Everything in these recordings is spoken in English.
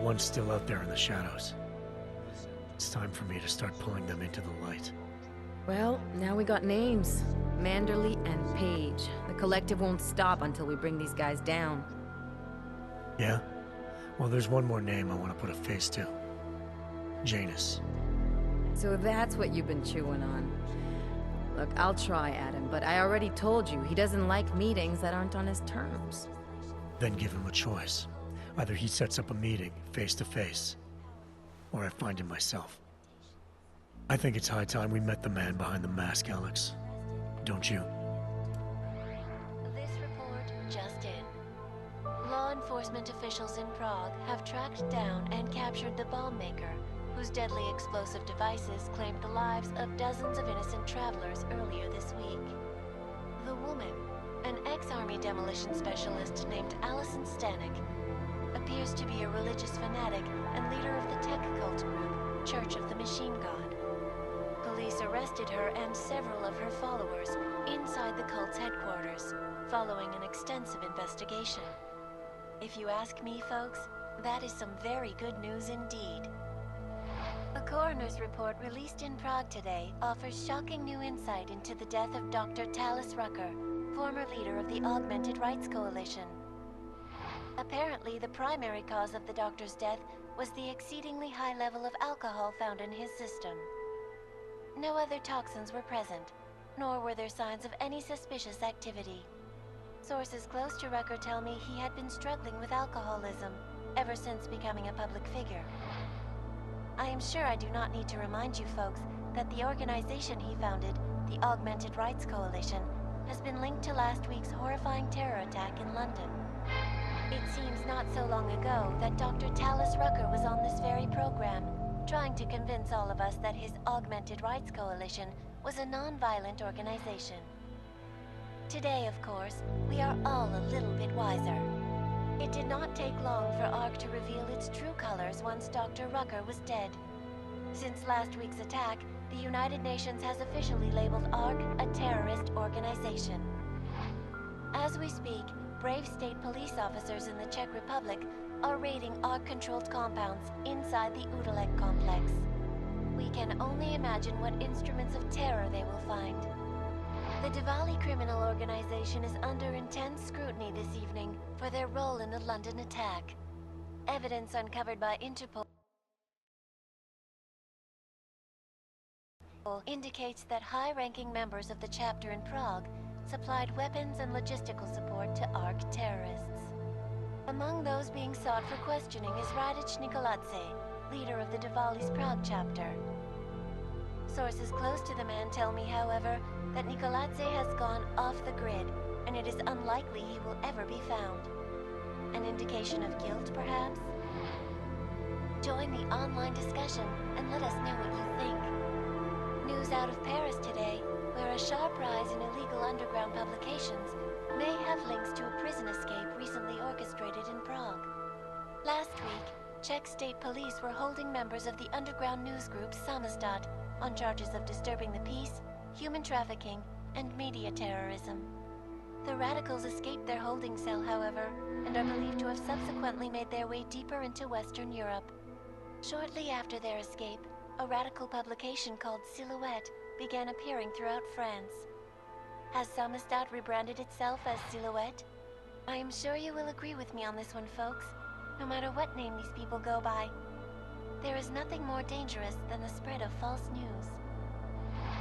one's still out there in the shadows. It's time for me to start pulling them into the light. Well, now we got names. Manderley and Page. The collective won't stop until we bring these guys down. Yeah? Well, there's one more name I want to put a face to. Janus. So that's what you've been chewing on. Look, I'll try, Adam, but I already told you, he doesn't like meetings that aren't on his terms. Then give him a choice. Either he sets up a meeting, face to face, or I find him myself. I think it's high time we met the man behind the mask, Alex. Don't you? This report just in. Law enforcement officials in Prague have tracked down and captured the bomb maker, whose deadly explosive devices claimed the lives of dozens of innocent travelers earlier this week. The woman, an ex-army demolition specialist named Allison Stanek, appears to be a religious fanatic and leader of the tech cult group, Church of the Machine God. Police arrested her and several of her followers inside the cult's headquarters, following an extensive investigation. If you ask me, folks, that is some very good news indeed. A coroner's report released in Prague today offers shocking new insight into the death of Dr. Talis Rucker, former leader of the Augmented Rights Coalition. Apparently, the primary cause of the doctor's death was the exceedingly high level of alcohol found in his system. No other toxins were present, nor were there signs of any suspicious activity. Sources close to Rucker tell me he had been struggling with alcoholism ever since becoming a public figure. I am sure I do not need to remind you folks that the organization he founded, the Augmented Rights Coalition, has been linked to last week's horrifying terror attack in London. It seems not so long ago that Dr. Talis Rucker was on this very program, trying to convince all of us that his Augmented Rights Coalition was a non-violent organization. Today, of course, we are all a little bit wiser. It did not take long for ARC to reveal its true colors once Dr. Rucker was dead. Since last week's attack, the United Nations has officially labeled ARC a terrorist organization. As we speak, brave state police officers in the Czech Republic are raiding ARC-controlled compounds inside the Udalek complex. We can only imagine what instruments of terror they will find. The Diwali criminal organization is under intense scrutiny this evening for their role in the London attack. Evidence uncovered by Interpol indicates that high-ranking members of the chapter in Prague supplied weapons and logistical support to ARC terrorists. Among those being sought for questioning is Radic Nikoladze, leader of the Diwali's Prague chapter. Sources close to the man tell me, however, that Nikoladze has gone off the grid, and it is unlikely he will ever be found. An indication of guilt, perhaps? Join the online discussion and let us know what you think. News out of Paris today, where a sharp rise in illegal underground publications may have links to a prison escape recently orchestrated in Prague. Last week, Czech state police were holding members of the underground news group Samizdat on charges of disturbing the peace, human trafficking, and media terrorism. The radicals escaped their holding cell, however, and are believed to have subsequently made their way deeper into Western Europe. Shortly after their escape, a radical publication called Silhouette began appearing throughout France. Has Samizdat rebranded itself as Silhouette? I am sure you will agree with me on this one, folks, no matter what name these people go by. There is nothing more dangerous than the spread of false news.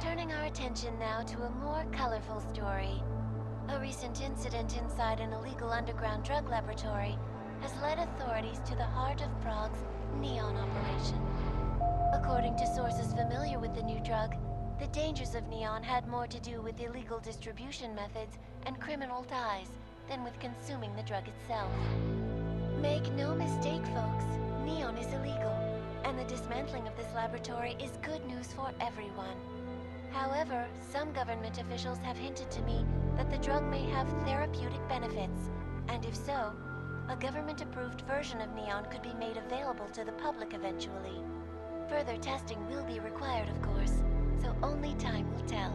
Turning our attention now to a more colorful story. A recent incident inside an illegal underground drug laboratory has led authorities to the heart of Prague's neon operation. According to sources familiar with the new drug, the dangers of neon had more to do with illegal distribution methods and criminal ties than with consuming the drug itself. Make no mistake, folks, neon is illegal, and the dismantling of this laboratory is good news for everyone. However, some government officials have hinted to me that the drug may have therapeutic benefits, and if so, a government-approved version of neon could be made available to the public eventually. Further testing will be required, of course, so only time will tell.